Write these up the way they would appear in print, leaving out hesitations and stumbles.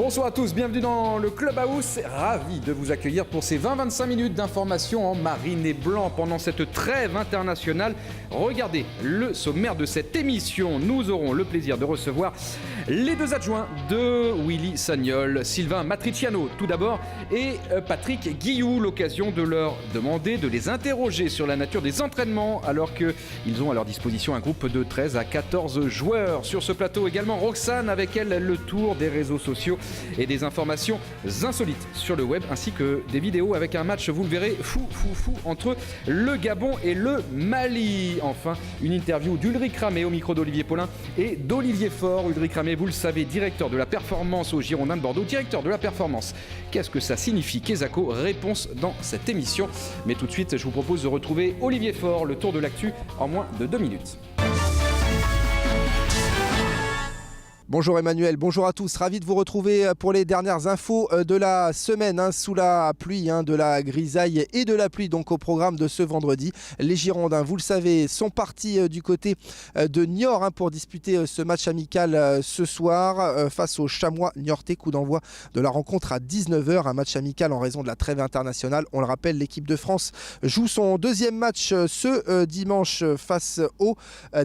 Bonsoir à tous, bienvenue dans le Clubhouse. Ravi de vous accueillir pour ces 20-25 minutes d'information en marine et blanc pendant cette trêve internationale. Regardez le sommaire de cette émission. Nous aurons le plaisir de recevoir les deux adjoints de Willy Sagnol, Sylvain Matriciano tout d'abord et Patrick Guilloux. L'occasion de leur demander, de les interroger sur la nature des entraînements alors qu'ils ont à leur disposition un groupe de 13 à 14 joueurs. Sur ce plateau également Roxane, avec elle le tour des réseaux sociaux et des informations insolites sur le web ainsi que des vidéos avec un match, vous le verrez, fou entre le Gabon et le Mali. Enfin, une interview d'Ulrich Ramé au micro d'Olivier Paulin et d'Olivier Faure. Ulrich Ramé, vous le savez, directeur de la performance aux Girondins de Bordeaux, directeur de la performance. Qu'est-ce que ça signifie, Kesako? Réponse dans cette émission. Mais tout de suite, je vous propose de retrouver Olivier Faure, le tour de l'actu en moins de 2 minutes. Bonjour Emmanuel, bonjour à tous, ravi de vous retrouver pour les dernières infos de la semaine, sous la pluie, de la grisaille et de la pluie donc au programme de ce vendredi. Les Girondins, vous le savez, sont partis du côté de Niort pour disputer ce match amical ce soir face aux Chamois niortais. Coup d'envoi de la rencontre à 19h, un match amical en raison de la trêve internationale. On le rappelle, l'équipe de France joue son deuxième match ce dimanche face au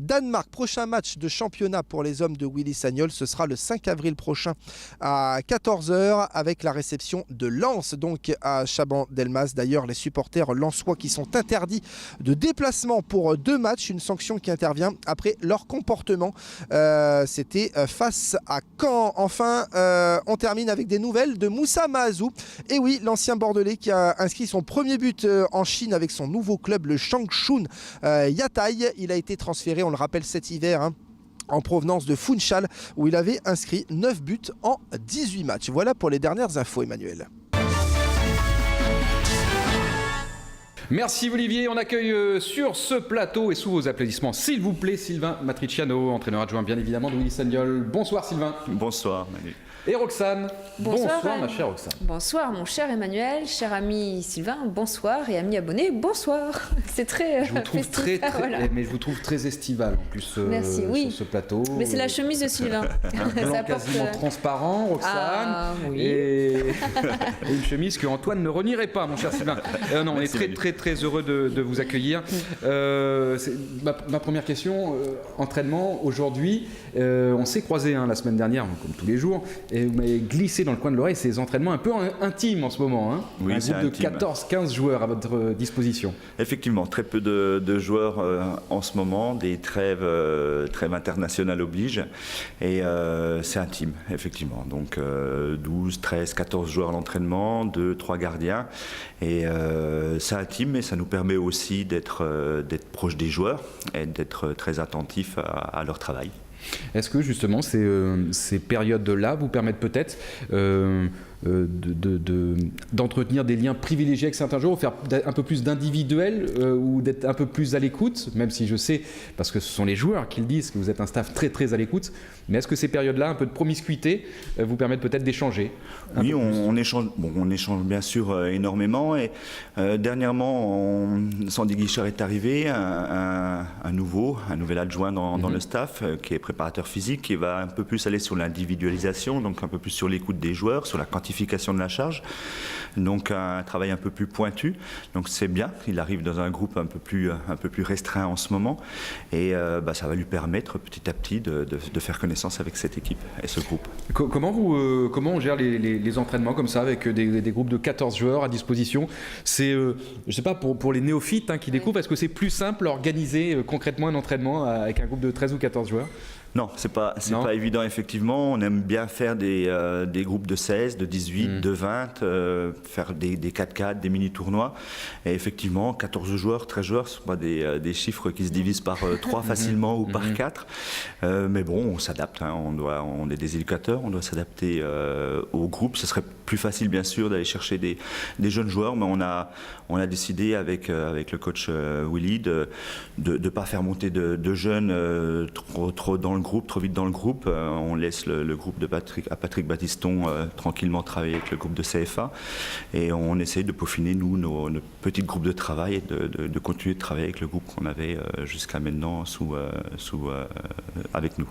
Danemark. Prochain match de championnat pour les hommes de Willy Sagnol. Ce sera le 5 avril prochain à 14h avec la réception de Lens, donc à Chaban-Delmas. D'ailleurs, les supporters lensois qui sont interdits de déplacement pour 2 matchs, une sanction qui intervient après leur comportement. C'était face à Caen. Enfin, on termine avec des nouvelles de Moussa Mahazou. Et oui, l'ancien Bordelais qui a inscrit son premier but en Chine avec son nouveau club, le Changchun Yatai. Il a été transféré, on le rappelle, cet hiver, en provenance de Funchal, où il avait inscrit 9 buts en 18 matchs. Voilà pour les dernières infos, Emmanuel. Merci Olivier, on accueille sur ce plateau et sous vos applaudissements, s'il vous plaît, Sylvain Matriciano, entraîneur adjoint bien évidemment de Willy Sagnol. Bonsoir Sylvain. Bonsoir Manu. Et Roxane. Bonsoir ma chère Roxane. Bonsoir mon cher Emmanuel, cher ami Sylvain, bonsoir, et ami abonné, bonsoir. C'est très je vous trouve festif. Voilà. Mais je vous trouve très estival en plus. Merci, oui. Sur ce plateau. Mais c'est la chemise de Sylvain. Un blanc quasiment transparent, Roxane. Ah, oui. Et une chemise que Antoine ne renierait pas, mon cher Sylvain. Non, on est très heureux de vous accueillir. Ma première question, entraînement aujourd'hui. On s'est croisés la semaine dernière, comme tous les jours. Et vous m'avez glissé dans le coin de l'oreille ces entraînements un peu intimes en ce moment. Oui, un groupe de 14-15 joueurs à votre disposition. Effectivement, très peu de joueurs en ce moment, des trêves internationales obligent. Et c'est intime, effectivement. Donc 12, 13, 14 joueurs à l'entraînement, 2, 3 gardiens. Et c'est intime, mais ça nous permet aussi d'être proche des joueurs et d'être très attentifs à leur travail. Est-ce que justement ces périodes-là vous permettent peut-être d'entretenir des liens privilégiés avec certains joueurs, faire un peu plus d'individuel ou d'être un peu plus à l'écoute, même si je sais, parce que ce sont les joueurs qui le disent, que vous êtes un staff très à l'écoute, mais est-ce que ces périodes-là, un peu de promiscuité, vous permettent peut-être d'échanger? Oui, on échange bien sûr énormément, et dernièrement, Sandy Guichard est arrivé, un nouvel adjoint dans le staff, qui est préparateur physique, qui va un peu plus aller sur l'individualisation, donc un peu plus sur l'écoute des joueurs, sur la quantification de la charge, donc un travail un peu plus pointu. Donc c'est bien, il arrive dans un groupe un peu plus restreint en ce moment, et ça va lui permettre petit à petit de faire connaissance avec cette équipe et ce groupe. Comment on gère les entraînements comme ça avec des groupes de 14 joueurs à disposition? C'est, je sais pas, pour les néophytes qui découvrent, est-ce que c'est plus simple d'organiser concrètement un entraînement avec un groupe de 13 ou 14 joueurs? Non, c'est pas évident, effectivement. On aime bien faire des groupes de 16, de 18, de 20, faire des 4-4, des mini-tournois. Et effectivement, 14 joueurs, 13 joueurs, ce ne sont pas des chiffres qui se divisent par 3 facilement ou par 4. Mais bon, on s'adapte. On est des éducateurs, on doit s'adapter au groupe. Ce serait plus facile, bien sûr, d'aller chercher des jeunes joueurs, mais on a décidé avec le coach Willy de ne pas faire monter de jeunes trop dans le groupe, trop vite dans le groupe. On laisse le groupe de Patrick Battiston tranquillement travailler avec le groupe de CFA, et on essaye de peaufiner nos petits groupes de travail et de continuer de travailler avec le groupe qu'on avait jusqu'à maintenant avec nous.